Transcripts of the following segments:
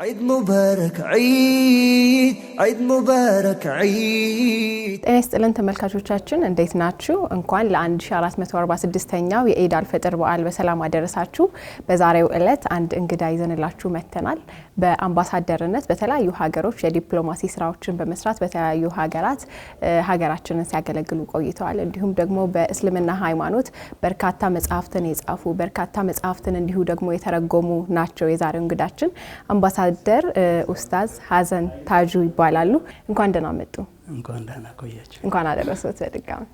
عيد مبارك عيد مبارك عيد ጤና ይስጥልን ተመልካቾቻችን እንዴት ናችሁ? እንኳን ለ1446ኛው የኢድ አልፈጥር በዓል በሰላም አደረሳችሁ። በዛሬው ዕለት አንድ እንግዳ ይዘንላችሁ መተናል። በአምባሳደርነት በተለያዩ ሀገሮች የዲፕሎማሲ ስራዎችን በመስራት በተለያዩ ሀገራት ሀገራችንን ሲያገለግሉ ቆይተዋል። እንዲሁም ደግሞ በእስልምና ሃይማኖት በርካታ መጽሐፍትን የጻፉ በርካታ መጽሐፍትን እንዲሁ ደግሞ የተረጎሙ ናቸው። የዛሬው እንግዳችን አምባሳደር ኡስታዝ ሀሰን ታጁ ይባላሉ። እንኳን ደህና መጡ። እንኳን ደህና ቆያችሁ። እንኳን አደረሰዎት በድጋሚ።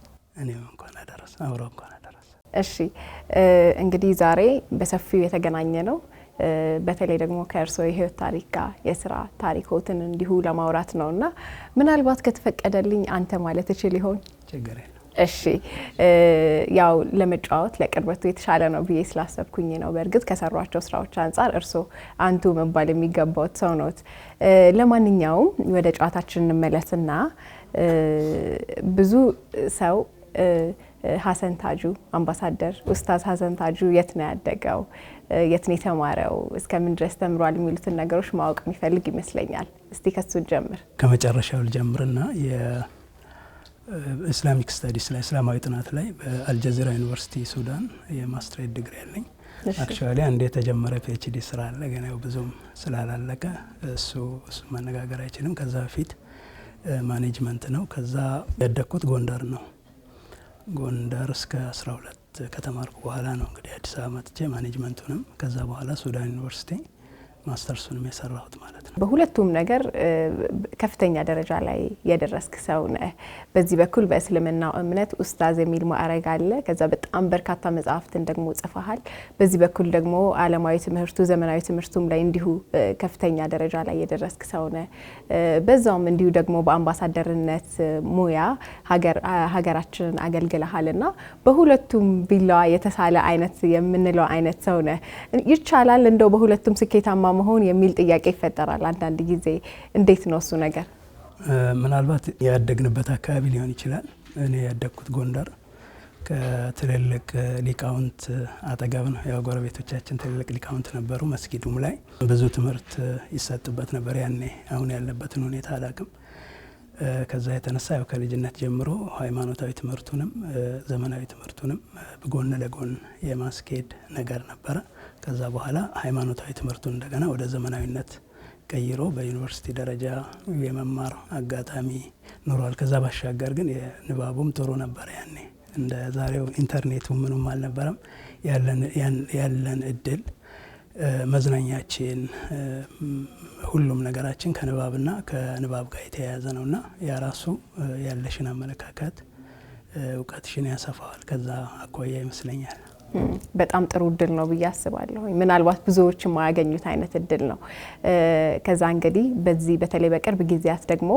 እኔም እንኳን አደረሰ አብረው እንኳን አደረሰ። እሺ እንግዲህ ዛሬ በሰፊው የተገናኘ ነው በተለይ ደግሞ ከእርሶ የህይወት ታሪክ ጋር የስራ ታሪኮትን እንዲሁ ለማውራት ነውና ምናልባት ከተፈቀደልኝ አንተ ማለት እችል ይሆን? ችግር የለም። እሺ ያው ለመጫወት ለቅርበቱ የተሻለ ነው ብዬ ስላሰብኩኝ ነው። በእርግጥ ከሰሯቸው ስራዎች አንፃር እርሶ አንቱ መባል የሚገባው ሰው ነዎት። ለማንኛውም ወደ ጨዋታችን እንመለስና ብዙ ሰው ሀሰን ታጁ አምባሳደር ኡስታዝ ሀሰን ታጁ የት ነው ያደገው፣ የት ነው የተማረው፣ እስከምን ድረስ ተምሯል የሚሉትን ነገሮች ማወቅ የሚፈልግ ይመስለኛል። እስቲ ከሱ ጀምር። ከመጨረሻው ልጀምርና የኢስላሚክ ስታዲስ ላይ እስላማዊ ጥናት ላይ በአልጀዚራ ዩኒቨርሲቲ ሱዳን የማስተርስ ዲግሪ ያለኝ። አክቹአሊ አንዴ የተጀመረ ፒኤችዲ ስራ አለ ገና ብዙም ስላላለቀ እሱ መነጋገር አይችልም። ከዛ በፊት ማኔጅመንት ነው። ከዛ ያደኩት ጎንደር ነው። ጎንደር እስከ 12 ከተማርኩ በኋላ ነው እንግዲህ አዲስ አበባ መጥቼ ማኔጅመንቱንም ከዛ በኋላ ሱዳን ዩኒቨርሲቲ ማስተርሱንም የሰራሁት ማለት ነው። በሁለቱም ነገር ከፍተኛ ደረጃ ላይ የደረስክ ሰው ነህ። በዚህ በኩል በእስልምናው እምነት ኡስታዝ የሚል ማዕረግ አለ። ከዛ በጣም በርካታ መጽሐፍትን ደግሞ ጽፈሃል። በዚህ በኩል ደግሞ ዓለማዊ ትምህርቱ ዘመናዊ ትምህርቱም ላይ እንዲሁ ከፍተኛ ደረጃ ላይ የደረስክ ሰው ነህ። በዛውም እንዲሁ ደግሞ በአምባሳደርነት ሙያ ሀገራችንን አገልግለሃልና በሁለቱም ቢላዋ የተሳለ አይነት የምንለው አይነት ሰው ነህ። ይቻላል እንደው በሁለቱም ስኬታማ መሆን የሚል ጥያቄ ይፈጠራል አንዳንድ ጊዜ። እንዴት ነው እሱ ነገር? ምናልባት ያደግንበት አካባቢ ሊሆን ይችላል። እኔ ያደግኩት ጎንደር ከትልልቅ ሊቃውንት አጠገብ ነው። ያው ጎረቤቶቻችን ትልልቅ ሊቃውንት ነበሩ። መስጊዱም ላይ ብዙ ትምህርት ይሰጥበት ነበር ያኔ። አሁን ያለበትን ሁኔታ አላውቅም። ከዛ የተነሳ ያው ከልጅነት ጀምሮ ሃይማኖታዊ ትምህርቱንም ዘመናዊ ትምህርቱንም በጎን ለጎን የማስኬድ ነገር ነበረ። ከዛ በኋላ ሃይማኖታዊ ትምህርቱን እንደገና ወደ ዘመናዊነት ቀይሮ በዩኒቨርሲቲ ደረጃ የመማር አጋጣሚ ኖሯል። ከዛ ባሻገር ግን የንባቡም ጥሩ ነበር ያኔ። እንደ ዛሬው ኢንተርኔቱ ምንም አልነበረም። ያለን እድል መዝናኛችን ሁሉም ነገራችን ከንባብና ከንባብ ጋር የተያያዘ ነውና ያራሱ ያለሽን አመለካከት እውቀትሽን ያሰፋዋል። ከዛ አኳያ ይመስለኛል በጣም ጥሩ እድል ነው ብዬ አስባለሁ። ምናልባት ብዙዎች የማያገኙት አይነት እድል ነው። ከዛ እንግዲህ በዚህ በተለይ በቅርብ ጊዜያት ደግሞ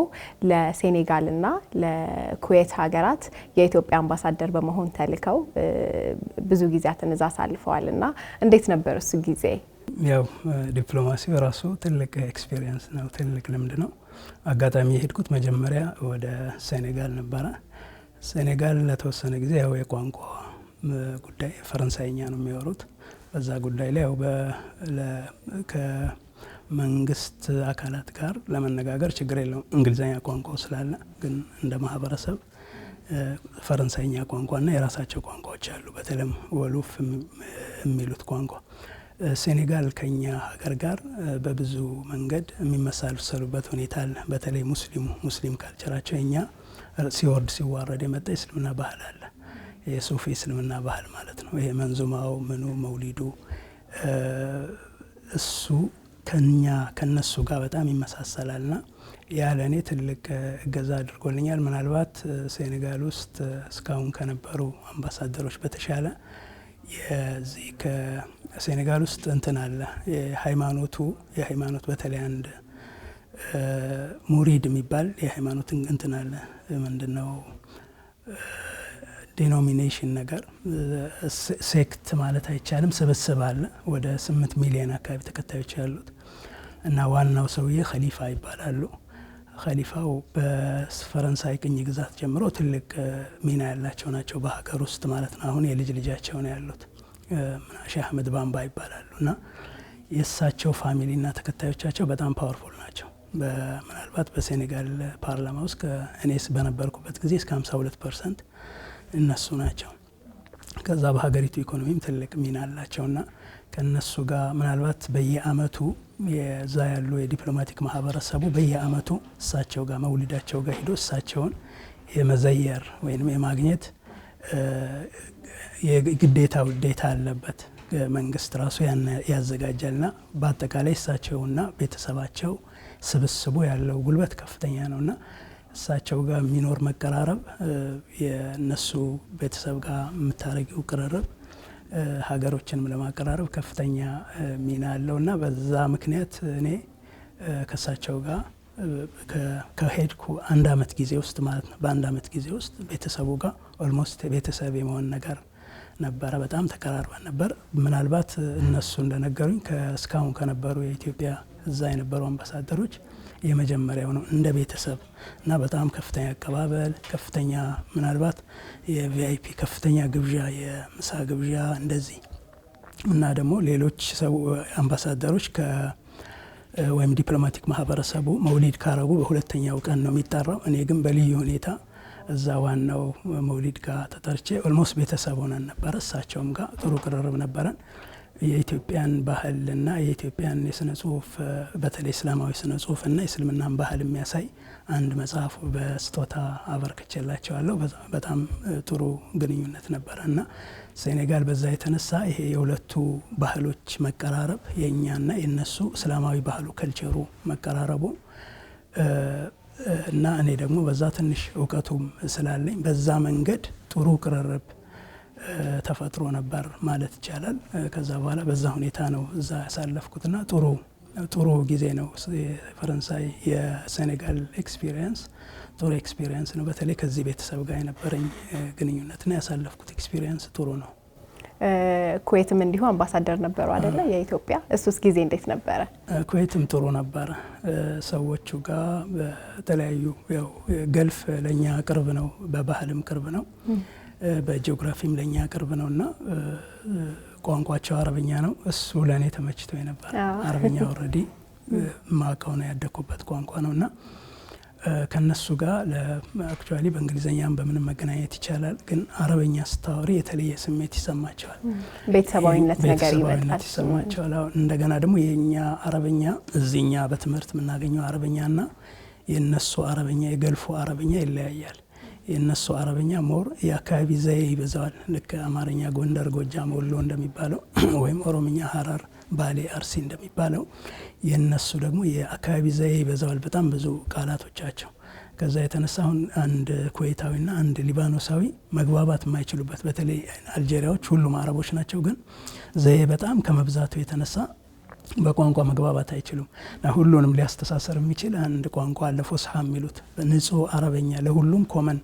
ለሴኔጋልና ለኩዌት ሀገራት የኢትዮጵያ አምባሳደር በመሆን ተልከው ብዙ ጊዜያትን እዛ አሳልፈዋልና እንዴት ነበር እሱ ጊዜ? ያው ዲፕሎማሲው ራሱ ትልቅ ኤክስፒሪየንስ ነው፣ ትልቅ ልምድ ነው። አጋጣሚ የሄድኩት መጀመሪያ ወደ ሴኔጋል ነበረ። ሴኔጋል ለተወሰነ ጊዜ ያው የቋንቋ ጉዳይ ፈረንሳይኛ ነው የሚያወሩት። በዛ ጉዳይ ላይ ያው ከመንግስት አካላት ጋር ለመነጋገር ችግር የለውም እንግሊዝኛ ቋንቋው ስላለ፣ ግን እንደ ማህበረሰብ ፈረንሳይኛ ቋንቋና የራሳቸው ቋንቋዎች አሉ። በተለይም ወሉፍ የሚሉት ቋንቋ ሴኔጋል ከኛ ሀገር ጋር በብዙ መንገድ የሚመሳሰሉበት ሁኔታ አለ። በተለይ ሙስሊም ካልቸራቸው እኛ ሲወርድ ሲዋረድ የመጣ እስልምና ባህል አለ። የሱፊ እስልምና ባህል ማለት ነው። ይሄ መንዙማው ምኑ መውሊዱ እሱ ከነሱ ጋር በጣም ይመሳሰላልና ያለ እኔ ትልቅ እገዛ አድርጎልኛል። ምናልባት ሴኔጋል ውስጥ እስካሁን ከነበሩ አምባሳደሮች በተሻለ የዚህ ከሴኔጋል ውስጥ እንትን አለ የሃይማኖት በተለይ አንድ ሙሪድ የሚባል የሃይማኖት እንትን አለ። ምንድነው ዲኖሚኔሽን ነገር ሴክት ማለት አይቻልም፣ ስብስብ አለ። ወደ 8 ሚሊዮን አካባቢ ተከታዮች ያሉት እና ዋናው ሰውዬ ኸሊፋ ይባላሉ። ኸሊፋው በፈረንሳይ ቅኝ ግዛት ጀምሮ ትልቅ ሚና ያላቸው ናቸው በሀገር ውስጥ ማለት ነው። አሁን የልጅ ልጃቸው ነው ያሉት ሼህ አህመድ ባምባ ይባላሉ እና የእሳቸው ፋሚሊና ተከታዮቻቸው በጣም ፓወርፉል ናቸው። ምናልባት በሴኔጋል ፓርላማ ውስጥ እኔስ በነበርኩበት ጊዜ እስከ 52% እነሱ ናቸው። ከዛ በሀገሪቱ ኢኮኖሚም ትልቅ ሚና አላቸውና ከነሱ ጋር ምናልባት በየአመቱ የዛ ያሉ የዲፕሎማቲክ ማህበረሰቡ በየአመቱ እሳቸው ጋር መውሊዳቸው ጋር ሄዶ እሳቸውን የመዘየር ወይም የማግኘት የግዴታ ውዴታ አለበት። መንግስት ራሱ ያዘጋጃልና በአጠቃላይ እሳቸውና ቤተሰባቸው ስብስቡ ያለው ጉልበት ከፍተኛ ነውና እሳቸው ጋር የሚኖር መቀራረብ የነሱ ቤተሰብ ጋር የምታረጊው ቅርርብ ሀገሮችንም ለማቀራረብ ከፍተኛ ሚና አለውና በዛ ምክንያት እኔ ከእሳቸው ጋር ከሄድኩ 1 አመት ጊዜ ውስጥ ማለት ነው በ1 አመት ጊዜ ውስጥ ቤተሰቡ ጋር ኦልሞስት ቤተሰብ የመሆን ነገር ነበረ። በጣም ተቀራርበን ነበር። ምናልባት እነሱ እንደነገሩኝ እስካሁን ከነበሩ የኢትዮጵያ እዛ የነበሩ አምባሳደሮች የመጀመሪያው ነው እንደ ቤተሰብ እና በጣም ከፍተኛ አቀባበል፣ ከፍተኛ ምናልባት የቪአይፒ ከፍተኛ ግብዣ፣ የምሳ ግብዣ እንደዚህ እና ደግሞ ሌሎች አምባሳደሮች ወይም ዲፕሎማቲክ ማህበረሰቡ መውሊድ ካረጉ በሁለተኛው ቀን ነው የሚጠራው። እኔ ግን በልዩ ሁኔታ እዛ ዋናው መውሊድ ጋር ተጠርቼ ኦልሞስት ቤተሰብ ሆነን ነበረ። እሳቸውም ጋር ጥሩ ቅርርብ ነበረን። የኢትዮጵያን ባህልና የኢትዮጵያን የስነ ጽሁፍ በተለይ እስላማዊ ስነ ጽሁፍና የእስልምናን ባህል የሚያሳይ አንድ መጽሐፍ በስጦታ አበርክቼላቸዋለሁ። በጣም ጥሩ ግንኙነት ነበረ እና ሴኔጋል በዛ የተነሳ ይሄ የሁለቱ ባህሎች መቀራረብ የእኛና የነሱ እስላማዊ ባህሉ ከልቸሩ መቀራረቡ እና እኔ ደግሞ በዛ ትንሽ እውቀቱም ስላለኝ በዛ መንገድ ጥሩ ቅርርብ ተፈጥሮ ነበር ማለት ይቻላል። ከዛ በኋላ በዛ ሁኔታ ነው እዛ ያሳለፍኩትና ጥሩ ጊዜ ነው። የፈረንሳይ የሴኔጋል ኤክስፒሪየንስ ጥሩ ኤክስፒሪየንስ ነው። በተለይ ከዚህ ቤተሰብ ጋር የነበረኝ ግንኙነትና ያሳለፍኩት ኤክስፒሪየንስ ጥሩ ነው። ኩዌትም እንዲሁ አምባሳደር ነበሩ አይደለ? የኢትዮጵያ እሱስ ጊዜ እንዴት ነበረ? ኩዌትም ጥሩ ነበረ። ሰዎቹ ጋር በተለያዩ ያው ገልፍ ለኛ ቅርብ ነው፣ በባህልም ቅርብ ነው፣ በጂኦግራፊም ለኛ ቅርብ ነውና ቋንቋቸው አረብኛ ነው። እሱ ለኔ ተመችቶ ነበር። አረብኛ ኦሬዲ ማውቀው ነው ያደኩበት ቋንቋ ነውና ከነሱ ጋር አክቹአሊ በእንግሊዘኛም በምንም መገናኘት ይቻላል። ግን አረበኛ ስታወሪ የተለየ ስሜት ይሰማቸዋል። ቤተሰባዊነት ነገር ይሰማቸዋል። እንደገና ደግሞ የኛ አረበኛ እዚህኛ በትምህርት የምናገኘው አረበኛና የነሱ አረበኛ የገልፉ አረበኛ ይለያያል። የነሱ አረበኛ ሞር የአካባቢ ዘዬ ይበዛዋል። ልክ አማርኛ ጎንደር፣ ጎጃም፣ ወሎ እንደሚባለው ወይም ኦሮምኛ ሀረር፣ ባሌ፣ አርሲ እንደሚባለው የነሱ ደግሞ የአካባቢ ዘዬ ይበዛዋል። በጣም ብዙ ቃላቶቻቸው ከዛ የተነሳ አሁን አንድ ኩዌታዊና አንድ ሊባኖሳዊ መግባባት የማይችሉበት በተለይ አልጄሪያዎች ሁሉም አረቦች ናቸው፣ ግን ዘዬ በጣም ከመብዛቱ የተነሳ በቋንቋ መግባባት አይችሉም። ሁሉንም ሊያስተሳሰር የሚችል አንድ ቋንቋ አለ፣ ፉስሃ የሚሉት ንጹህ አረበኛ ለሁሉም ኮመን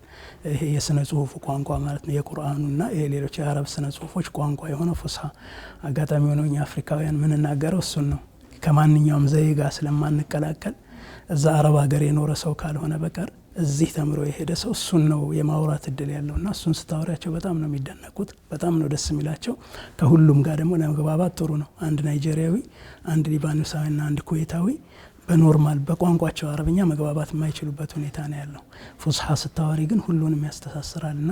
ይሄ የስነ ጽሁፉ ቋንቋ ማለት ነው። የቁርአኑና የሌሎች የአረብ ስነ ጽሁፎች ቋንቋ የሆነ ፉስሃ። አጋጣሚ ሆነው እኛ አፍሪካውያን የምንናገረው እሱን ነው። ከማንኛውም ዘዬ ጋር ስለማንቀላቀል እዛ አረብ ሀገር የኖረ ሰው ካልሆነ በቀር እዚህ ተምሮ የሄደ ሰው እሱን ነው የማውራት እድል ያለውና እሱን ስታወሪያቸው በጣም ነው የሚደነቁት፣ በጣም ነው ደስ የሚላቸው። ከሁሉም ጋር ደግሞ ለመግባባት ጥሩ ነው። አንድ ናይጄሪያዊ፣ አንድ ሊባኖሳዊና አንድ ኩዌታዊ በኖርማል በቋንቋቸው አረብኛ መግባባት የማይችሉበት ሁኔታ ነው ያለው። ፉስሃ ስታወሪ ግን ሁሉንም ያስተሳስራልና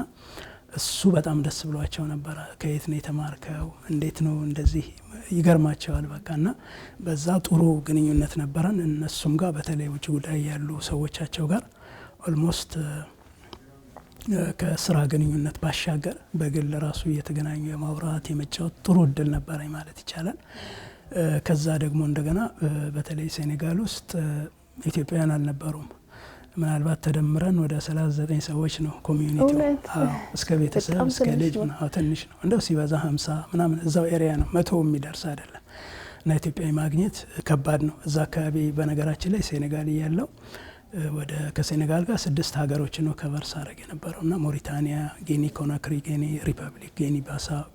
እሱ በጣም ደስ ብሏቸው ነበረ። ከየት ነው የተማርከው? እንዴት ነው እንደዚህ? ይገርማቸዋል በቃና በዛ ጥሩ ግንኙነት ነበረን። እነሱም ጋር በተለይ ውጭ ጉዳይ ያሉ ሰዎቻቸው ጋር ኦልሞስት ከስራ ግንኙነት ባሻገር በግል ራሱ እየተገናኙ የማውራት የመጫወት ጥሩ እድል ነበረኝ ማለት ይቻላል። ከዛ ደግሞ እንደገና በተለይ ሴኔጋል ውስጥ ኢትዮጵያውያን አልነበሩም። ምናልባት ተደምረን ወደ 39 ሰዎች ነው ኮሚዩኒቲው። እስከ ቤተሰብ እስከ ልጅ ትንሽ ነው። እንደው ሲበዛ 50 ምናምን እዛው ኤሪያ ነው፣ 100 የሚደርስ አይደለም። እና ኢትዮጵያዊ ማግኘት ከባድ ነው እዛ አካባቢ። በነገራችን ላይ ሴኔጋል እያለው ከሴኔጋል ጋር 6 ሀገሮች ነው ከቨር ሳረግ የነበረውና ሞሪታኒያ፣ ጊኒ ኮናክሪ፣ ጊኒ ሪፐብሊክ፣ ጊኒ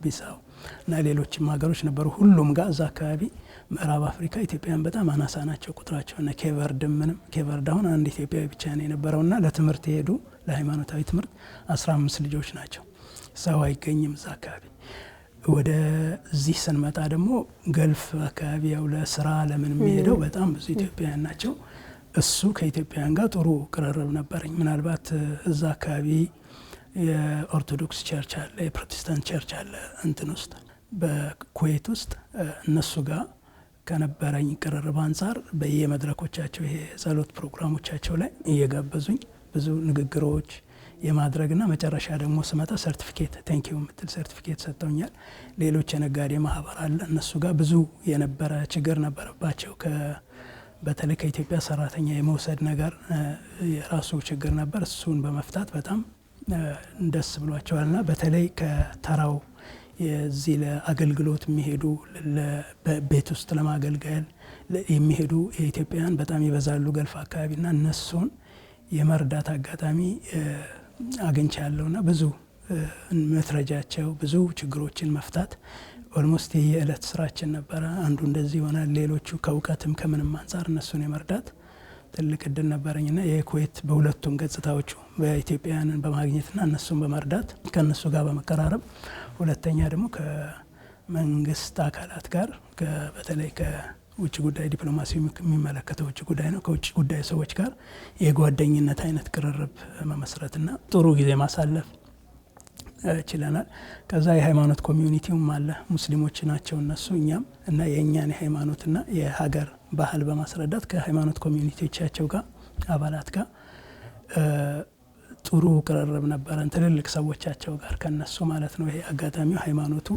ቢሳው እና ሌሎችም ሀገሮች ነበሩ። ሁሉም ጋር እዛ አካባቢ ምዕራብ አፍሪካ ኢትዮጵያውያን በጣም አናሳ ናቸው ቁጥራቸው። እና ኬቨርድ አሁን አንድ ኢትዮጵያዊ ብቻ ነው የነበረውና ለትምህርት የሄዱ ለሃይማኖታዊ ትምህርት 15 ልጆች ናቸው። ሰው አይገኝም እዛ አካባቢ። ወደዚህ ስንመጣ ደግሞ ገልፍ አካባቢ ያው ለስራ ለምን የሚሄደው በጣም ብዙ ኢትዮጵያውያን ናቸው። እሱ ከኢትዮጵያውያን ጋር ጥሩ ቅርርብ ነበረኝ። ምናልባት እዛ አካባቢ የኦርቶዶክስ ቸርች አለ፣ የፕሮቴስታንት ቸርች አለ እንትን ውስጥ በኩዌት ውስጥ እነሱ ጋር ከነበረኝ ቅርርብ አንጻር በየመድረኮቻቸው ይሄ ጸሎት ፕሮግራሞቻቸው ላይ እየጋበዙኝ ብዙ ንግግሮች የማድረግና መጨረሻ ደግሞ ስመጣ ሰርቲፊኬት ቴንኪዩ የምትል ሰርቲፊኬት ሰጥተውኛል። ሌሎች የነጋዴ ማህበር አለ እነሱ ጋር ብዙ የነበረ ችግር ነበረባቸው። በተለይ ከኢትዮጵያ ሰራተኛ የመውሰድ ነገር የራሱ ችግር ነበር። እሱን በመፍታት በጣም ደስ ብሏቸዋልና በተለይ ከተራው የዚህ ለአገልግሎት የሚሄዱ በቤት ውስጥ ለማገልገል የሚሄዱ የኢትዮጵያውያን በጣም ይበዛሉ ገልፍ አካባቢና እነሱን የመርዳት አጋጣሚ አግኝቻለሁና ብዙ መትረጃቸው ብዙ ችግሮችን መፍታት ኦልሞስት የየዕለት ስራችን ነበረ። አንዱ እንደዚህ ይሆናል። ሌሎቹ ከእውቀትም ከምንም አንጻር እነሱን የመርዳት ትልቅ እድል ነበረኝና የኩዌት በሁለቱም ገጽታዎቹ በኢትዮጵያውያንን በማግኘትና እነሱን በመርዳት ከእነሱ ጋር በመቀራረብ፣ ሁለተኛ ደግሞ ከመንግስት አካላት ጋር በተለይ ከውጭ ጉዳይ ዲፕሎማሲ የሚመለከተው ውጭ ጉዳይ ነው። ከውጭ ጉዳይ ሰዎች ጋር የጓደኝነት አይነት ቅርርብ መመስረትና ጥሩ ጊዜ ማሳለፍ ችለናል። ከዛ የሃይማኖት ኮሚዩኒቲውም አለ። ሙስሊሞች ናቸው እነሱ እኛም እና የእኛን የሃይማኖትና የሀገር ባህል በማስረዳት ከሃይማኖት ኮሚዩኒቲዎቻቸው ጋር አባላት ጋር ጥሩ ቅርርብ ነበረን። ትልልቅ ሰዎቻቸው ጋር ከነሱ ማለት ነው። ይሄ አጋጣሚው ሃይማኖቱ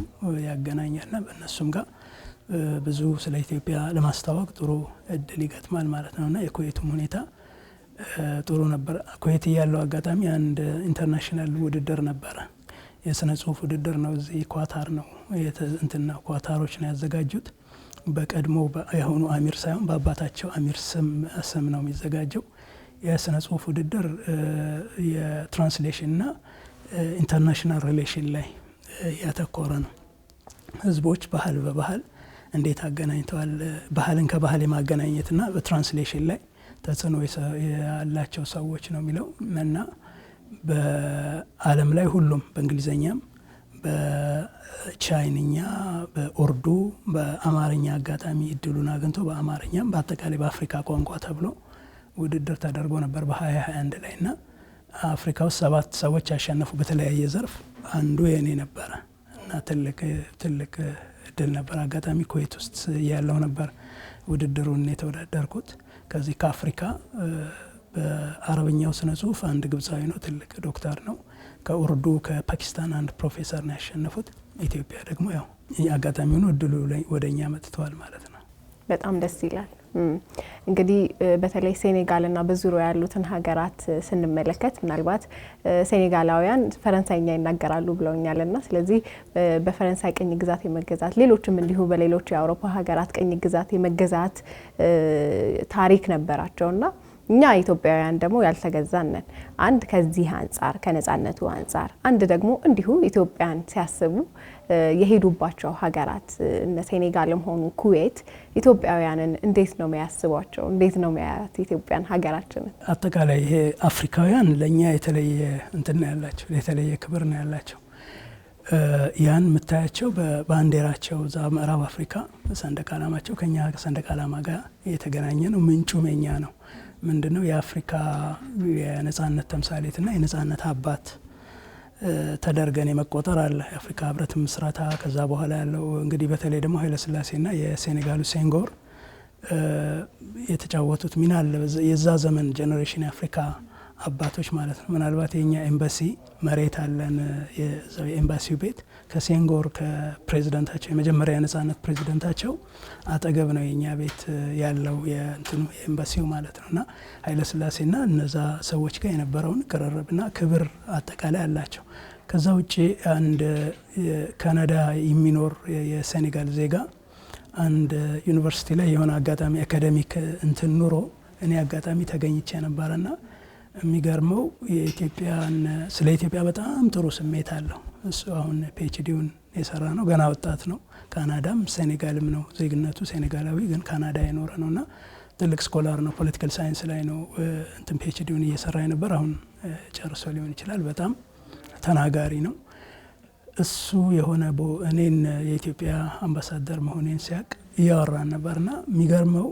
ያገናኛልና በእነሱም ጋር ብዙ ስለ ኢትዮጵያ ለማስተዋወቅ ጥሩ እድል ይገጥማል ማለት ነውና የኩዌቱም ሁኔታ ጥሩ ነበር። ኩዌት ያለው አጋጣሚ አንድ ኢንተርናሽናል ውድድር ነበረ። የስነ ጽሁፍ ውድድር ነው። እዚህ ኳታር ነው እንትና ኳታሮች ነው ያዘጋጁት። በቀድሞ የሆኑ አሚር ሳይሆን በአባታቸው አሚር ስም ነው የሚዘጋጀው። የስነ ጽሁፍ ውድድር የትራንስሌሽንና ኢንተርናሽናል ሪሌሽን ላይ ያተኮረ ነው። ህዝቦች ባህል በባህል እንዴት አገናኝተዋል፣ ባህልን ከባህል የማገናኘትና በትራንስሌሽን ላይ ተጽዕኖ ያላቸው ሰዎች ነው የሚለው እና በዓለም ላይ ሁሉም በእንግሊዘኛም በቻይንኛ በኡርዱ በአማርኛ አጋጣሚ እድሉን አግኝቶ በአማርኛም በአጠቃላይ በአፍሪካ ቋንቋ ተብሎ ውድድር ተደርጎ ነበር በ2021 ላይ እና አፍሪካ ውስጥ 7 ሰዎች ያሸነፉ በተለያየ ዘርፍ አንዱ የኔ ነበረ እና ትልቅ እድል ነበር። አጋጣሚ ኩዌት ውስጥ ያለው ነበር ውድድሩን የተወዳደርኩት። ከዚህ ከአፍሪካ በአረብኛው ስነ ጽሁፍ አንድ ግብፃዊ ነው፣ ትልቅ ዶክተር ነው። ከኡርዱ ከፓኪስታን አንድ ፕሮፌሰር ነው ያሸነፉት። ኢትዮጵያ ደግሞ ያው አጋጣሚውን እድሉ ወደኛ መጥተዋል ማለት ነው። በጣም ደስ ይላል። እንግዲህ በተለይ ሴኔጋልና በዙሪያው ያሉትን ሀገራት ስንመለከት ምናልባት ሴኔጋላውያን ፈረንሳይኛ ይናገራሉ ብለውኛልና ስለዚህ በፈረንሳይ ቅኝ ግዛት የመገዛት ሌሎችም እንዲሁ በሌሎች የአውሮፓ ሀገራት ቅኝ ግዛት የመገዛት ታሪክ ነበራቸውና እኛ ኢትዮጵያውያን ደግሞ ያልተገዛን ነን። አንድ ከዚህ አንጻር ከነጻነቱ አንጻር፣ አንድ ደግሞ እንዲሁ ኢትዮጵያን ሲያስቡ የሄዱባቸው ሀገራት እነ ሴኔጋልም ሆኑ ኩዌት ኢትዮጵያውያንን እንዴት ነው የሚያስቧቸው? እንዴት ነው የሚያዩት ኢትዮጵያን ሀገራችንን? አጠቃላይ ይሄ አፍሪካውያን ለኛ የተለየ እንትን ነው ያላቸው፣ የተለየ ክብር ነው ያላቸው። ያን የምታያቸው በባንዲራቸው እዛ ምዕራብ አፍሪካ ሰንደቅ ዓላማቸው ከኛ ሰንደቅ ዓላማ ጋር የተገናኘ ነው። ምንጩም የኛ ነው። ምንድነው የአፍሪካ የነጻነት ተምሳሌትና የነጻነት አባት ተደርገን የመቆጠር አለ። የአፍሪካ ህብረት ምስረታ ከዛ በኋላ ያለው እንግዲህ በተለይ ደግሞ ኃይለ ሥላሴና የሴኔጋሉ ሴንጎር የተጫወቱት ሚና አለ። የዛ ዘመን ጄኔሬሽን የአፍሪካ አባቶች ማለት ነው። ምናልባት የኛ ኤምባሲ መሬት አለን፣ የኤምባሲው ቤት ከሴንጎር ከፕሬዝዳንታቸው የመጀመሪያ የነጻነት ፕሬዝዳንታቸው አጠገብ ነው የኛ ቤት ያለው የኤምባሲው ማለት ነውና ኃይለ ሥላሴና እነዛ ሰዎች ጋር የነበረውን ቅርርብና ክብር አጠቃላይ አላቸው። ከዛ ውጪ አንድ ካናዳ የሚኖር የሴኔጋል ዜጋ አንድ ዩኒቨርሲቲ ላይ የሆነ አጋጣሚ አካዳሚክ እንትን ኑሮ እኔ አጋጣሚ ተገኝቼ ነበርና የሚገርመው የኢትዮጵያን ስለ ኢትዮጵያ በጣም ጥሩ ስሜት አለው። እሱ አሁን ፒኤችዲውን የሰራ ነው፣ ገና ወጣት ነው። ካናዳም ሴኔጋልም ነው ዜግነቱ፣ ሴኔጋላዊ ግን ካናዳ የኖረ ነውና ትልቅ ስኮላር ነው። ፖለቲካል ሳይንስ ላይ ነው እንትን ፒኤችዲውን እየሰራ ነበር። አሁን ጨርሶ ሊሆን ይችላል። በጣም ተናጋሪ ነው። እሱ የሆነ እኔን የኢትዮጵያ አምባሳደር መሆኔን ሲያቅ እያወራን ነበርና የሚገርመው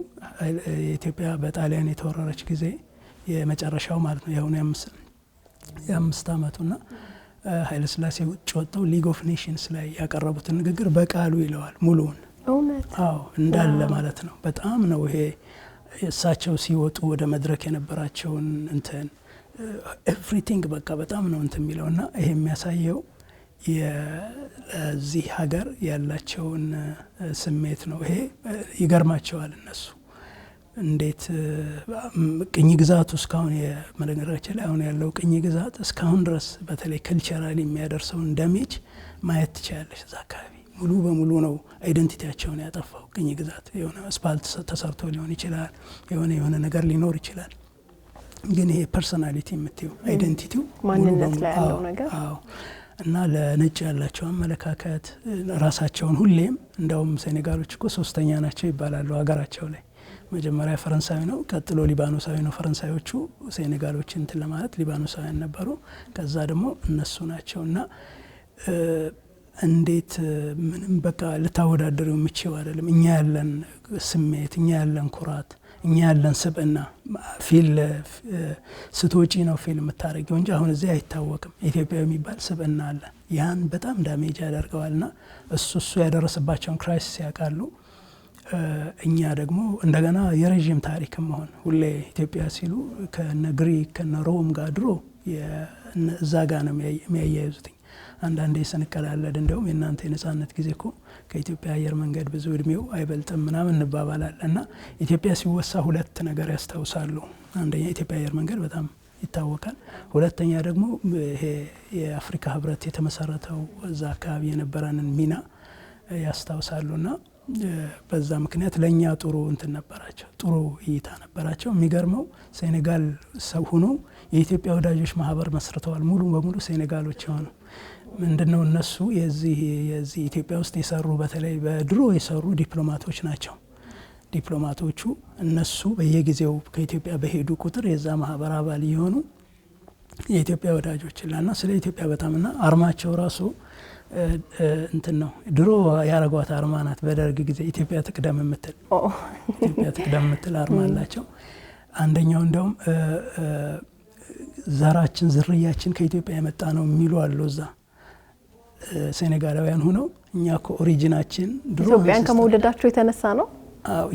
የኢትዮጵያ በጣሊያን የተወረረች ጊዜ የመጨረሻው ማለት ነው የሆነ የ5 ዓመቱና ኃይለ ሥላሴ ውጭ ወጥተው ሊግ ኦፍ ኔሽንስ ላይ ያቀረቡትን ንግግር በቃሉ ይለዋል ሙሉውን። እውነት? አዎ እንዳለ ማለት ነው። በጣም ነው ይሄ እሳቸው ሲወጡ ወደ መድረክ የነበራቸውን እንትን ኤቭሪቲንግ በቃ በጣም ነው እንትን የሚለውና ይሄ የሚያሳየው የዚህ ሀገር ያላቸውን ስሜት ነው። ይሄ ይገርማቸዋል እነሱ እንዴት ቅኝ ግዛቱ እስካሁን የመነገራችን ላይ አሁን ያለው ቅኝ ግዛት እስካሁን ድረስ በተለይ ከልቸራሊ የሚያደርሰውን ዳሜጅ ማየት ትችላለች። እዛ አካባቢ ሙሉ በሙሉ ነው አይደንቲቲያቸውን ያጠፋው ቅኝ ግዛት። የሆነ አስፓልት ተሰርቶ ሊሆን ይችላል፣ የሆነ ነገር ሊኖር ይችላል። ግን ይሄ ፐርሶናሊቲ የምትይው አይደንቲቲው ማንነት ላይ ያለው ነገር እና ለነጭ ያላቸው አመለካከት ራሳቸውን ሁሌም እንደውም ሴኔጋሎች እኮ 3ኛ ናቸው ይባላሉ ሀገራቸው ላይ። መጀመሪያ ፈረንሳዊ ነው፣ ቀጥሎ ሊባኖሳዊ ነው። ፈረንሳዮቹ ሴኔጋሎችን እንትን ለማለት ሊባኖሳውያን ነበሩ፣ ከዛ ደግሞ እነሱ ናቸው። እና እንዴት ምንም በቃ ልታወዳደረው የምችው አይደለም። እኛ ያለን ስሜት፣ እኛ ያለን ኩራት፣ እኛ ያለን ስብዕና ስትወጪ ነው ፊልም የምታደርጊው እንጂ አሁን እዚህ አይታወቅም። ኢትዮጵያ የሚባል ስብዕና አለ። ያን በጣም ዳሜጅ ያደርገዋልና እሱ ያደረሰባቸውን ክራይሲስ ያውቃሉ። እኛ ደግሞ እንደገና የረዥም ታሪክ መሆን ሁሌ ኢትዮጵያ ሲሉ ከነ ግሪክ ከነ ሮም ጋር ድሮ እዛ ጋር ነው የሚያያይዙት። አንዳንዴ ስንቀላለድ እንደውም የእናንተ የነጻነት ጊዜ እኮ ከኢትዮጵያ አየር መንገድ ብዙ እድሜው አይበልጥም ምናምን እንባባላለን። እና ኢትዮጵያ ሲወሳ 2 ነገር ያስታውሳሉ። አንደኛ የኢትዮጵያ አየር መንገድ በጣም ይታወቃል። ሁለተኛ ደግሞ ይሄ የአፍሪካ ህብረት የተመሰረተው እዛ አካባቢ የነበረንን ሚና ያስታውሳሉና በዛ ምክንያት ለኛ ጥሩ እንትን ነበራቸው፣ ጥሩ እይታ ነበራቸው። የሚገርመው ሴኔጋል ሰው ሆኖ የኢትዮጵያ ወዳጆች ማህበር መስርተዋል። ሙሉ በሙሉ ሴኔጋሎች የሆኑ ምንድነው እነሱ የዚህ ኢትዮጵያ ውስጥ የሰሩ በተለይ በድሮ የሰሩ ዲፕሎማቶች ናቸው። ዲፕሎማቶቹ እነሱ በየጊዜው ከኢትዮጵያ በሄዱ ቁጥር የዛ ማህበር አባል የሆኑ የኢትዮጵያ ወዳጆች ላና ስለ ኢትዮጵያ በጣምና አርማቸው ራሱ እንትን ነው። ድሮ ያረጓት አርማ ናት። በደርግ ጊዜ ኢትዮጵያ ትቅደም የምትል አርማ አላቸው። አንደኛው እንደውም ዘራችን ዝርያችን ከኢትዮጵያ የመጣ ነው የሚሉ አሉ። እዛ ሴኔጋላውያን ሆነው እኛ እኮ ኦሪጂናችን ድሮ ኢትዮጵያን ከመውደዳቸው የተነሳ ነው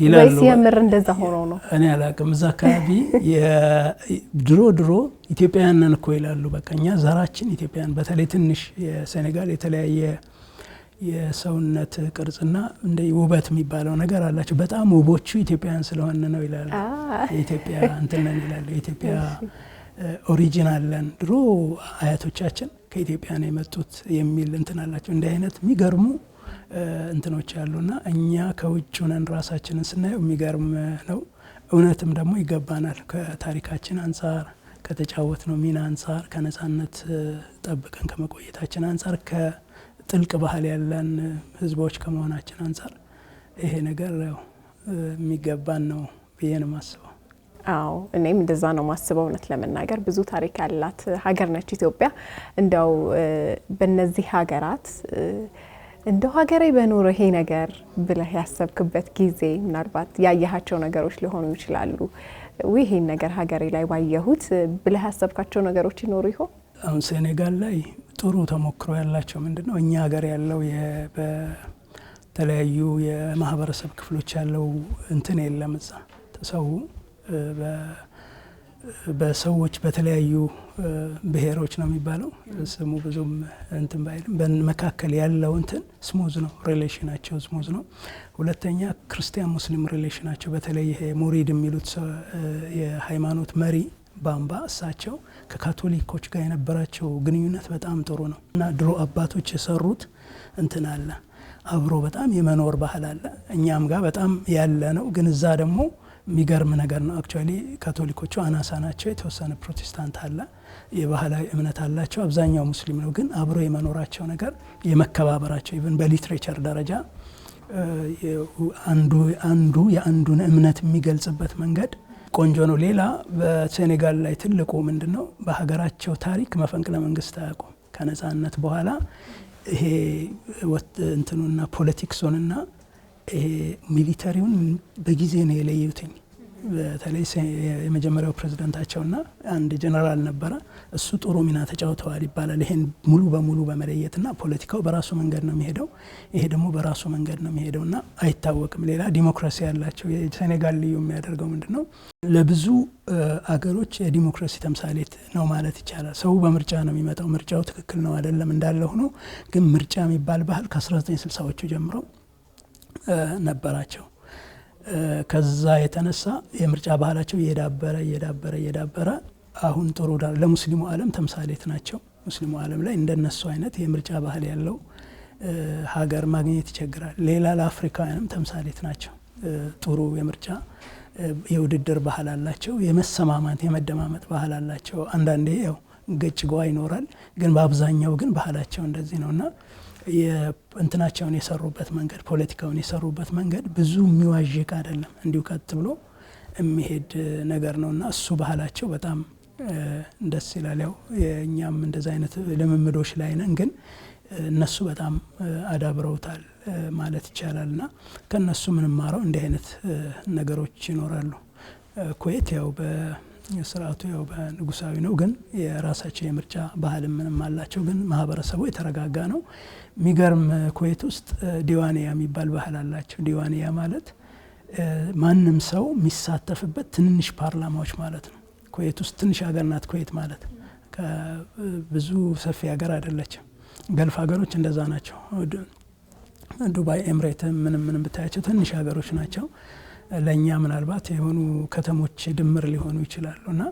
ይላሉ። ወይስ የምር እንደዛ ሆኖ ነው? እኔ አላውቅም። እዛ አካባቢ ድሮ ኢትዮጵያውያን ነን እኮ ይላሉ። በቃ እኛ ዘራችን ኢትዮጵያን። በተለይ ትንሽ የሴኔጋል የተለያየ የሰውነት ቅርጽና እንደ ውበት የሚባለው ነገር አላቸው። በጣም ውቦቹ ኢትዮጵያውያን ስለሆነ ነው ይላሉ። የኢትዮጵያ እንትን ነን ይላሉ። የኢትዮጵያ ኦሪጂን አለን፣ ድሮ አያቶቻችን ከኢትዮጵያ ነው የመጡት የሚል እንትን አላቸው። እንዲህ አይነት የሚገርሙ እንትኖች ያሉና እኛ ከውጭ ሆነን ራሳችንን ስናየው የሚገርም ነው። እውነትም ደግሞ ይገባናል። ከታሪካችን አንጻር፣ ከተጫወትነው ሚና አንጻር፣ ከነጻነት ጠብቀን ከመቆየታችን አንጻር፣ ከጥልቅ ባህል ያለን ህዝቦች ከመሆናችን አንጻር ይሄ ነገር የሚገባን ነው ብዬ ነው የማስበው። አዎ እኔም እንደዛ ነው ማስበው። እውነት ለመናገር ብዙ ታሪክ ያላት ሀገር ነች ኢትዮጵያ። እንደው በእነዚህ ሀገራት እንደው ሀገሬ በኖረ ይሄ ነገር ብለህ ያሰብክበት ጊዜ ምናልባት ያያሃቸው ነገሮች ሊሆኑ ይችላሉ። ይሄን ነገር ሀገሬ ላይ ባየሁት ብለህ ያሰብካቸው ነገሮች ይኖሩ ይሆን? አሁን ሴኔጋል ላይ ጥሩ ተሞክሮ ያላቸው ምንድነው እኛ ሀገር ያለው በተለያዩ የማህበረሰብ ክፍሎች ያለው እንትን የለም። እዛ ተሰው በሰዎች በተለያዩ ብሔሮች ነው የሚባለው። ስሙ ብዙም እንትን ባይልም በመካከል ያለው እንትን ስሙዝ ነው፣ ሪሌሽናቸው ስሙዝ ነው። ሁለተኛ ክርስቲያን ሙስሊም ሪሌሽናቸው በተለይ ይሄ ሙሪድ የሚሉት የሃይማኖት መሪ ባምባ እሳቸው ከካቶሊኮች ጋር የነበራቸው ግንኙነት በጣም ጥሩ ነው እና ድሮ አባቶች የሰሩት እንትን አለ፣ አብሮ በጣም የመኖር ባህል አለ። እኛም ጋር በጣም ያለ ነው። ግን እዛ ደግሞ የሚገርም ነገር ነው። አክቹአሊ ካቶሊኮቹ አናሳ ናቸው። የተወሰነ ፕሮቴስታንት አለ፣ የባህላዊ እምነት አላቸው። አብዛኛው ሙስሊም ነው። ግን አብሮ የመኖራቸው ነገር የመከባበራቸው ኢቭን በሊትሬቸር ደረጃ አንዱ የአንዱን እምነት የሚገልጽበት መንገድ ቆንጆ ነው። ሌላ በሴኔጋል ላይ ትልቁ ምንድነው በሀገራቸው ታሪክ መፈንቅለ መንግስት አያውቁም። ከነጻነት በኋላ ይሄ እንትኑና ፖለቲክሱንና ይሄ ሚሊተሪውን በጊዜ ነው የለዩትኝ። በተለይ የመጀመሪያው ፕሬዝዳንታቸውና አንድ ጀነራል ነበረ፣ እሱ ጥሩ ሚና ተጫውተዋል ይባላል። ይሄን ሙሉ በሙሉ በመለየትና ፖለቲካው በራሱ መንገድ ነው የሚሄደው፣ ይሄ ደግሞ በራሱ መንገድ ነው የሚሄደውና አይታወቅም። ሌላ ዲሞክራሲ ያላቸው የሴኔጋል ልዩ የሚያደርገው ምንድነው? ለብዙ አገሮች የዲሞክራሲ ተምሳሌት ነው ማለት ይቻላል። ሰው በምርጫ ነው የሚመጣው። ምርጫው ትክክል ነው አይደለም እንዳለ ሆኖ ግን ምርጫ የሚባል ባህል ከ1960ዎቹ ጀምሮ ነበራቸው። ከዛ የተነሳ የምርጫ ባህላቸው እየዳበረ አሁን ጥሩ ለሙስሊሙ ዓለም ተምሳሌት ናቸው። ሙስሊሙ ዓለም ላይ እንደነሱ አይነት የምርጫ ባህል ያለው ሀገር ማግኘት ይቸግራል። ሌላ ለአፍሪካውያንም ተምሳሌት ናቸው። ጥሩ የምርጫ የውድድር ባህል አላቸው። የመሰማማት የመደማመጥ ባህል አላቸው። አንዳንዴ ያው ገጭጓ ይኖራል፣ ግን በአብዛኛው ግን ባህላቸው እንደዚህ ነውና እንትናቸውን የሰሩበት መንገድ ፖለቲካውን የሰሩበት መንገድ ብዙ የሚዋዥቅ አይደለም፣ እንዲሁ ቀጥ ብሎ የሚሄድ ነገር ነውና እሱ ባህላቸው በጣም ደስ ይላል። ያው የእኛም እንደዛ አይነት ልምምዶች ላይ ነን፣ ግን እነሱ በጣም አዳብረውታል ማለት ይቻላልና ከነሱ ምንማረው እንዲህ አይነት ነገሮች ይኖራሉ። ኩዌት ያው በስርዓቱ ያው በንጉሳዊ ነው፣ ግን የራሳቸው የምርጫ ባህል ምንም አላቸው፣ ግን ማህበረሰቡ የተረጋጋ ነው። ሚገርም ኩዌት ውስጥ ዲዋንያ የሚባል ባህል አላቸው። ዲዋንያ ማለት ማንም ሰው የሚሳተፍበት ትንንሽ ፓርላማዎች ማለት ነው። ኩዌት ውስጥ ትንሽ ሀገር ናት ኩዌት ማለት፣ ብዙ ሰፊ ሀገር አይደለችም። ገልፍ ሀገሮች እንደዛ ናቸው። ዱባይ፣ ኤምሬት ምንም ብታያቸው ትንሽ ሀገሮች ናቸው። ለእኛ ምናልባት የሆኑ ከተሞች ድምር ሊሆኑ ይችላሉና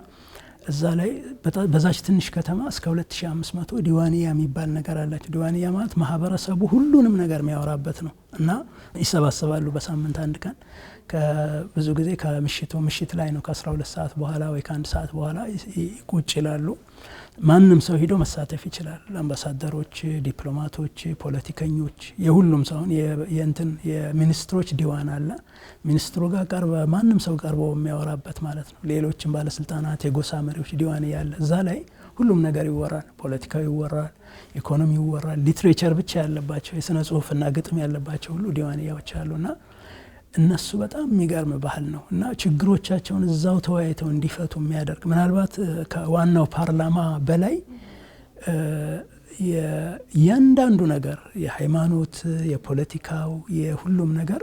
እዛ ላይ በዛች ትንሽ ከተማ እስከ 2500 ዲዋንያ የሚባል ነገር አላቸው። ዲዋንያ ማለት ማህበረሰቡ ሁሉንም ነገር የሚያወራበት ነው እና ይሰባሰባሉ በሳምንት አንድ ቀን። ብዙ ጊዜ ምሽት ላይ ነው፣ ከ12 ሰዓት በኋላ ወይ ከ1 ሰዓት በኋላ ቁጭ ይላሉ። ማንም ሰው ሄዶ መሳተፍ ይችላል። አምባሳደሮች፣ ዲፕሎማቶች፣ ፖለቲከኞች፣ የሁሉም ሰውን የሚኒስትሮች ዲዋን አለ። ሚኒስትሩ ጋር ማንም ሰው ቀርቦ የሚያወራበት ማለት ነው። ሌሎችም ባለስልጣናት፣ የጎሳ መሪዎች ዲዋን ያለ። እዛ ላይ ሁሉም ነገር ይወራል። ፖለቲካው ይወራል፣ ኢኮኖሚ ይወራል። ሊትሬቸር ብቻ ያለባቸው የስነ ጽሁፍና ግጥም ያለባቸው ሁሉ ዲዋንያዎች አሉና እነሱ በጣም የሚገርም ባህል ነው እና ችግሮቻቸውን እዛው ተወያይተው እንዲፈቱ የሚያደርግ ምናልባት ከዋናው ፓርላማ በላይ እያንዳንዱ ነገር የሃይማኖት፣ የፖለቲካው፣ የሁሉም ነገር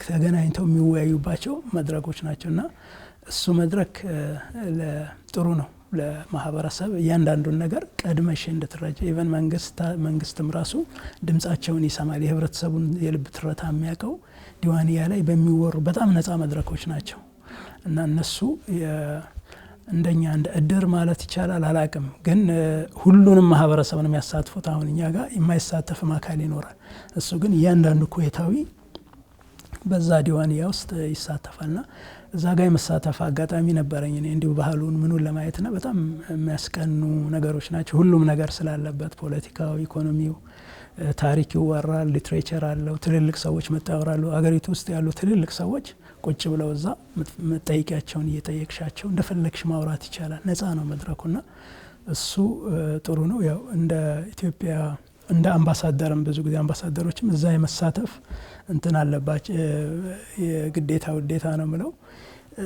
ተገናኝተው የሚወያዩባቸው መድረኮች ናቸው እና እሱ መድረክ ጥሩ ነው ለማህበረሰብ። እያንዳንዱን ነገር ቀድመሽ እንድትረጅ ኢቨን መንግስትም ራሱ ድምጻቸውን ይሰማል። የህብረተሰቡን የልብ ትርታ የሚያውቀው ዲዋንያ ላይ በሚወሩ በጣም ነፃ መድረኮች ናቸው እና እነሱ እንደኛ እንደ እድር ማለት ይቻላል አላቅም፣ ግን ሁሉንም ማህበረሰብ ነው የሚያሳትፉት። አሁን እኛ ጋር የማይሳተፍም አካል ይኖራል። እሱ ግን እያንዳንዱ ኩዌታዊ በዛ ዲዋንያ ውስጥ ይሳተፋልና እዛ ጋር የመሳተፍ አጋጣሚ ነበረኝ እኔ እንዲሁ ባህሉን ምኑን ለማየትና በጣም የሚያስቀኑ ነገሮች ናቸው። ሁሉም ነገር ስላለበት ፖለቲካው፣ ኢኮኖሚው፣ ታሪክ ይወራል፣ ሊትሬቸር አለው። ትልልቅ ሰዎች መጥተው ያወራሉ። አገሪቱ ውስጥ ያሉ ትልልቅ ሰዎች ቁጭ ብለው እዛ መጠይቂያቸውን እየጠየቅሻቸው እንደፈለግሽ ማውራት ይቻላል። ነፃ ነው መድረኩና እሱ ጥሩ ነው። ያው እንደ ኢትዮጵያ እንደ አምባሳደርም ብዙ ጊዜ አምባሳደሮችም እዛ የመሳተፍ እንትን አለባቸው። የግዴታ ውዴታ ነው ምለው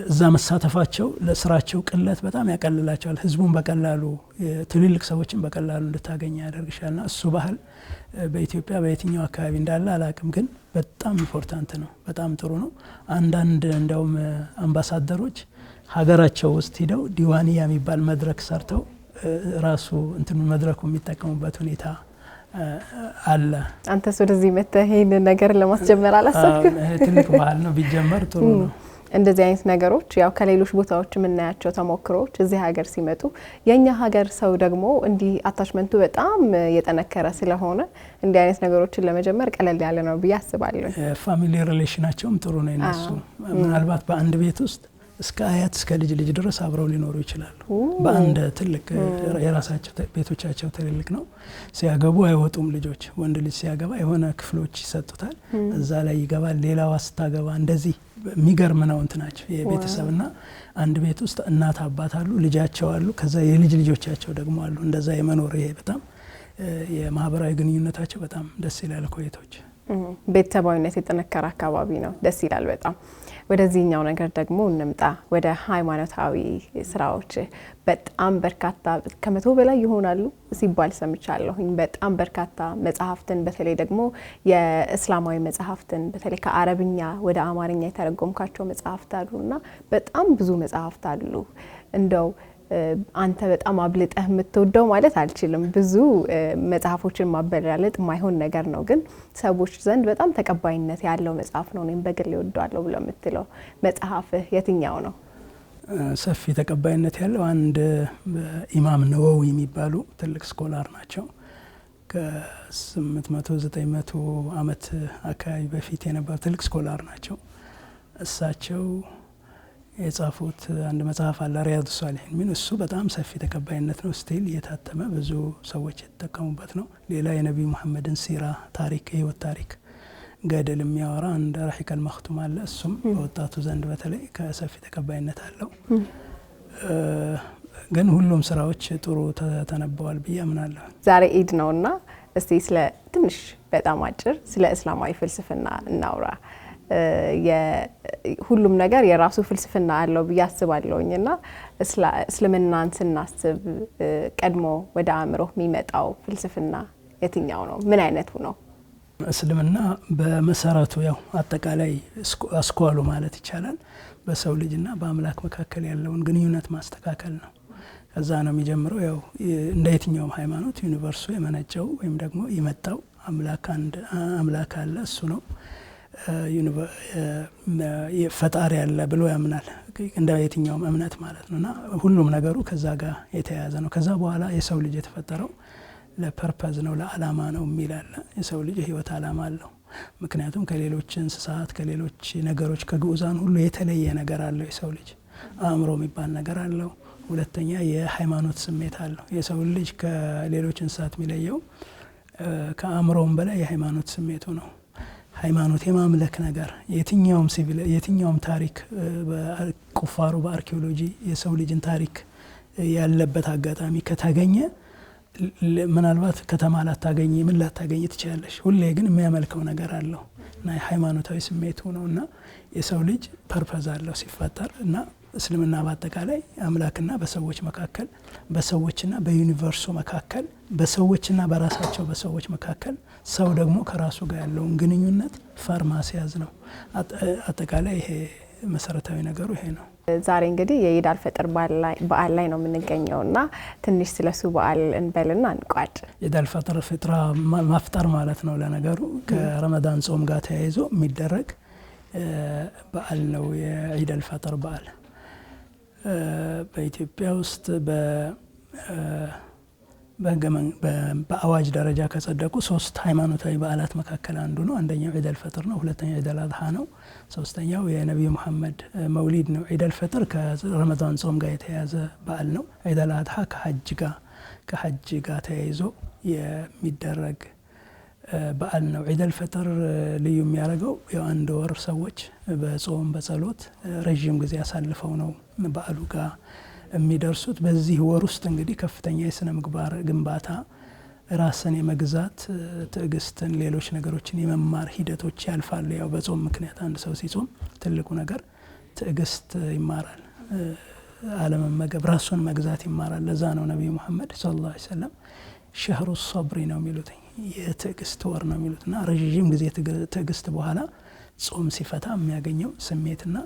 እዛ መሳተፋቸው ለስራቸው ቅለት በጣም ያቀልላቸዋል። ህዝቡን በቀላሉ ትልልቅ ሰዎችን በቀላሉ እንድታገኝ ያደርግሻልና እሱ ባህል በኢትዮጵያ በየትኛው አካባቢ እንዳለ አላቅም፣ ግን በጣም ኢምፖርታንት ነው። በጣም ጥሩ ነው። አንዳንድ እንደውም አምባሳደሮች ሀገራቸው ውስጥ ሂደው ዲዋንያ የሚባል መድረክ ሰርተው ራሱ እንትኑ መድረኩ የሚጠቀሙበት ሁኔታ አለ። አንተስ ወደዚህ መጥተህ ይሄንን ነገር ለማስጀመር አላሰብክም? ትልቅ ባህል ነው፣ ቢጀመር ጥሩ ነው። እንደዚህ አይነት ነገሮች ያው ከሌሎች ቦታዎች የምናያቸው ተሞክሮች እዚህ ሀገር ሲመጡ የኛ ሀገር ሰው ደግሞ እንዲህ አታችመንቱ በጣም የጠነከረ ስለሆነ እንዲህ አይነት ነገሮችን ለመጀመር ቀለል ያለ ነው ብዬ አስባለሁ። ፋሚሊ ሪሌሽናቸውም ጥሩ ነው እነሱ። ምናልባት በአንድ ቤት ውስጥ እስከ አያት እስከ ልጅ ድረስ አብረው ሊኖሩ ይችላሉ። በአንድ ትልቅ የራሳቸው ቤቶቻቸው ትልልቅ ነው። ሲያገቡ አይወጡም ልጆች። ወንድ ልጅ ሲያገባ የሆነ ክፍሎች ይሰጡታል፣ እዛ ላይ ይገባል። ሌላዋ ስታገባ እንደዚህ የሚገርም ነው እንትናቸው የቤተሰብና አንድ ቤት ውስጥ እናት አባት አሉ፣ ልጃቸው አሉ፣ ከዛ የልጅ ልጆቻቸው ደግሞ አሉ። እንደዛ የመኖር ይሄ በጣም የማህበራዊ ግንኙነታቸው በጣም ደስ ይላል። ኩዌቶች ቤተሰባዊነት የጠነከረ አካባቢ ነው። ደስ ይላል በጣም። ወደዚህኛው ነገር ደግሞ እንምጣ፣ ወደ ሃይማኖታዊ ስራዎች። በጣም በርካታ ከመቶ በላይ ይሆናሉ ሲባል ሰምቻለሁኝ። በጣም በርካታ መጽሐፍትን በተለይ ደግሞ የእስላማዊ መጽሐፍትን በተለይ ከአረብኛ ወደ አማርኛ የተረጎምካቸው መጽሐፍት አሉና በጣም ብዙ መጽሐፍት አሉ። እንደው አንተ በጣም አብልጠህ የምትወደው ማለት አልችልም፣ ብዙ መጽሐፎችን ማበላለጥ የማይሆን ነገር ነው፣ ግን ሰዎች ዘንድ በጣም ተቀባይነት ያለው መጽሐፍ ነው እኔም በግል እወደዋለሁ ብለው የምትለው መጽሐፍህ የትኛው ነው? ሰፊ ተቀባይነት ያለው አንድ ኢማም ነወዊ የሚባሉ ትልቅ ስኮላር ናቸው። ከ800 900 ዓመት አካባቢ በፊት የነበሩ ትልቅ ስኮላር ናቸው። እሳቸው የጻፉት አንድ መጽሐፍ አለ ሪያዱ ሷሊሒን ምን እሱ በጣም ሰፊ ተቀባይነት ነው። ስቲል የታተመ ብዙ ሰዎች የተጠቀሙበት ነው። ሌላ የነቢዩ መሐመድን ሲራ ታሪክ የህይወት ታሪክ ገድል የሚያወራ አንድ ረሒቀል መክቱም አለ። እሱም በወጣቱ ዘንድ በተለይ ከሰፊ ተቀባይነት አለው። ግን ሁሉም ስራዎች ጥሩ ተነበዋል ብዬ አምናለሁ። ዛሬ ኢድ ነውና እስቲ ስለ ትንሽ በጣም አጭር ስለ እስላማዊ ፍልስፍና እናውራ። ሁሉም ነገር የራሱ ፍልስፍና አለው ብዬ አስባለሁኝና እስልምናን ስናስብ ቀድሞ ወደ አእምሮ የሚመጣው ፍልስፍና የትኛው ነው? ምን አይነቱ ነው? እስልምና በመሰረቱ ያው አጠቃላይ አስኳሉ ማለት ይቻላል በሰው ልጅና በአምላክ መካከል ያለውን ግንኙነት ማስተካከል ነው። ከዛ ነው የሚጀምረው። ያው እንደ የትኛውም ሃይማኖት ዩኒቨርሱ የመነጨው ወይም ደግሞ የመጣው አምላክ አለ፣ እሱ ነው ፈጣሪ ያለ ብሎ ያምናል። እንደ የትኛውም እምነት ማለት ነውና ሁሉም ነገሩ ከዛ ጋር የተያያዘ ነው። ከዛ በኋላ የሰው ልጅ የተፈጠረው ለፐርፐዝ ነው፣ ለዓላማ ነው የሚላል። የሰው ልጅ የህይወት ዓላማ አለው። ምክንያቱም ከሌሎች እንስሳት ከሌሎች ነገሮች ከግዑዛን ሁሉ የተለየ ነገር አለው። የሰው ልጅ አእምሮ የሚባል ነገር አለው። ሁለተኛ የሃይማኖት ስሜት አለው። የሰው ልጅ ከሌሎች እንስሳት የሚለየው ከአእምሮውም በላይ የሃይማኖት ስሜቱ ነው። ሃይማኖት የማምለክ ነገር የትኛውም ታሪክ በቁፋሮ በአርኪኦሎጂ የሰው ልጅን ታሪክ ያለበት አጋጣሚ ከተገኘ ምናልባት ከተማ ላታገኝ ምን ላታገኝ ትችላለሽ። ሁሌ ግን የሚያመልከው ነገር አለው እና ሃይማኖታዊ ስሜቱ ነውና የሰው ልጅ ፐርፐዝ አለው ሲፈጠር። እና እስልምና በአጠቃላይ አምላክና በሰዎች መካከል በሰዎችና በዩኒቨርሱ መካከል በሰዎችና በራሳቸው በሰዎች መካከል ሰው ደግሞ ከራሱ ጋር ያለውን ግንኙነት ፋርማሲያዝ ነው። አጠቃላይ ይሄ መሰረታዊ ነገሩ ይሄ ነው። ዛሬ እንግዲህ የኢድ አልፈጥር በዓል ላይ ነው የምንገኘውና ትንሽ ስለሱ በዓል እንበልና እንቋጭ። ኢድ አልፈጥር ፍጥራ ማፍጠር ማለት ነው። ለነገሩ ከረመዳን ጾም ጋር ተያይዞ የሚደረግ በዓል ነው የኢድ አልፈጥር በዓል። በኢትዮጵያ ውስጥ በአዋጅ ደረጃ ከጸደቁ 3 ሃይማኖታዊ በዓላት መካከል አንዱ ነው። አንደኛው ኢድ አልፈጥር ነው። ሁለተኛው ኢድ አልአድሃ ነው። ሶስተኛው የነቢዩ መሐመድ መውሊድ ነው። ኢድ አልፈጥር ከረመዳን ጾም ጋር የተያያዘ በዓል ነው። ኢድ አልአድሃ ከሐጅ ጋር ተያይዞ የሚደረግ በዓል ነው። ኢድ አልፈጥር ልዩ የሚያደርገው የአንድ ወር ሰዎች በጾም በጸሎት ረዥም ጊዜ ያሳልፈው ነው በዓሉ ጋር የሚደርሱት። በዚህ ወር ውስጥ እንግዲህ ከፍተኛ የስነ ምግባር ግንባታ፣ ራስን የመግዛት ትዕግስትን፣ ሌሎች ነገሮችን የመማር ሂደቶች ያልፋሉ። ያው በጾም ምክንያት አንድ ሰው ሲጾም ትልቁ ነገር ትዕግስት ይማራል፣ አለመመገብ፣ ራሱን መግዛት ይማራል። ለዛ ነው ነቢዩ መሐመድ ሰለላሁ ዐለይሂ ወሰለም ሸህሩ ሶብሪ ነው የሚሉት፣ የትዕግስት ወር ነው የሚሉትና ረዥም ጊዜ ትዕግስት በኋላ ጾም ሲፈታ የሚያገኘው ስሜትና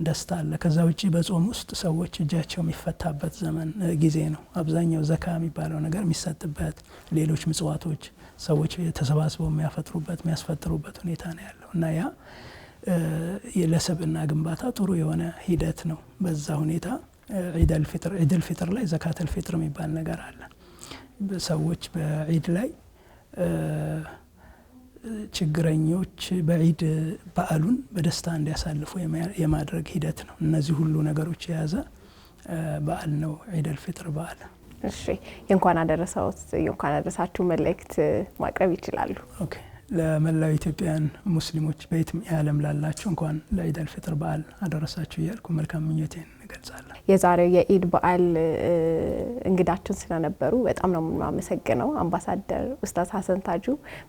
ደስታ አለ። ከዛ ውጪ በጾም ውስጥ ሰዎች እጃቸው የሚፈታበት ዘመን ጊዜ ነው። አብዛኛው ዘካ የሚባለው ነገር የሚሰጥበት፣ ሌሎች ምጽዋቶች ሰዎች ተሰባስበው የሚያፈጥሩበት የሚያስፈጥሩበት ሁኔታ ነው ያለው እና ያ ለሰብና ግንባታ ጥሩ የሆነ ሂደት ነው። በዛ ሁኔታ ኢድ አልፊጥር ላይ ዘካተል ፊጥር የሚባል ነገር አለ። ሰዎች በኢድ ላይ ችግረኞች በኢድ በዓሉን በደስታ እንዲያሳልፉ የማድረግ ሂደት ነው። እነዚህ ሁሉ ነገሮች የያዘ በዓል ነው ኢድ አልፊጥር በዓል። እሺ፣ የእንኳን አደረሳችሁ መልእክት ማቅረብ ይችላሉ? ኦኬ፣ ለመላው ኢትዮጵያውያን ሙስሊሞች በየትም ዓለም ላላችሁ እንኳን ለኢድ አልፈጥር በዓል አደረሳችሁ እያልኩ መልካም ምኞቴን እገልጻለሁ። የዛሬው የኢድ በዓል እንግዳችን ስለነበሩ በጣም ነው የማመሰግነው። አምባሳደር ኡስታዝ ሀሰን ታጁ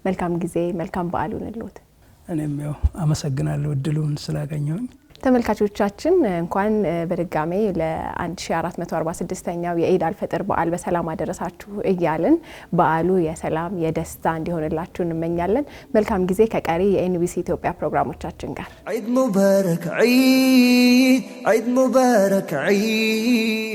መልካም ጊዜ መልካም በዓል ይሁንልዎት። እኔም ያው አመሰግናለሁ እድሉን ስላገኘሁኝ። ተመልካቾቻችን እንኳን በድጋሜ ለ1446ኛው የኢድ አልፈጥር በዓል በሰላም አደረሳችሁ እያልን በዓሉ የሰላም የደስታ እንዲሆንላችሁ እንመኛለን። መልካም ጊዜ ከቀሪ የኤንቢሲ ኢትዮጵያ ፕሮግራሞቻችን ጋር። ዒድ ሙባረክ ዒድ ሙባረክ ዒድ